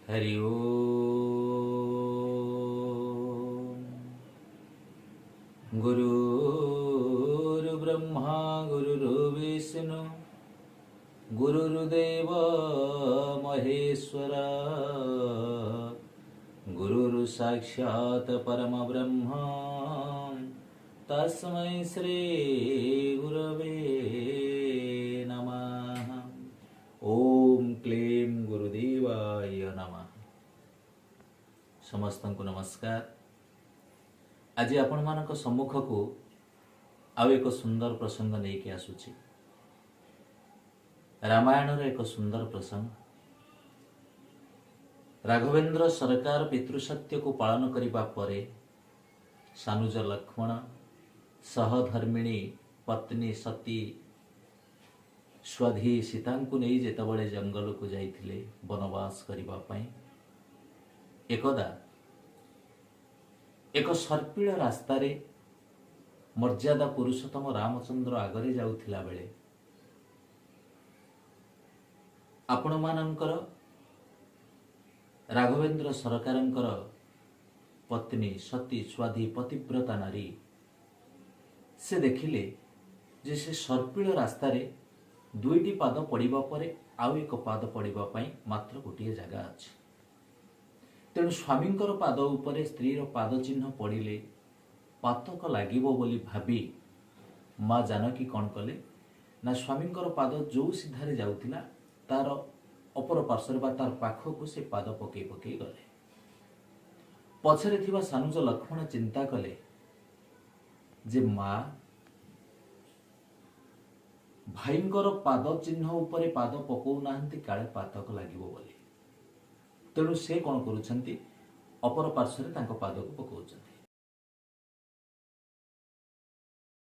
हरि ओम। गुरुर्ब्रह्मा गुरुर्विष्णु गुरुर्देव महेश्वरा गुरुर्साक्षात् परमब्रह्म तस्मै श्री गुरवे नमः। ओम क्लीं गुरुदेवाय नमः। समस्त को नमस्कार। आज आपण मानक सम्मुख को आउ एक सुंदर प्रसंग नहीं कि आसुची। रामायण एक सुंदर प्रसंग। राघवेंद्र सरकार पितृसत्य को पालन करने परे सानुज लक्ष्मण सहधर्मिणी पत्नी सती स्वधी सीता को नहीं जेतबळे जंगल को जाइथिले वनवास करिबा पई एकदा एक सर्पिल रास्ता रे मर्यादा पुरुषोत्तम रामचंद्र आगरे जाउथिला बेले आपण मानकर राघवेंद्र सरकारंकर पत्नी सती स्वाधी पतिव्रता नारी से देखिले जे से सर्पिल रास्ता रे दुईटी पाद पड़िबा परे आउ एक पाद पड़िबा पई मात्र गोटे जगह अछि। तेणु स्वामींकर पाद उपरे स्त्रीर पाद चिन्ह पड़िले पातक लागिबो बोली भाबी माँ जानकी कौन कले ना स्वामींकर पाद जो सीधारे जाउथिला तार अपर पार्श्वर बा तार पाखकु से पाद पकई पकई गले। पछरे थिबा सानुज लक्ष्मण चिंता कले जे माँ भाईंकर पाद चिन्ह उपरे पाद पकौ नाहंती काले पातक लागिबो बोली। तेणु से कौन करुछंती अपर पार्श्वर तांको पाद को पकाउछंती।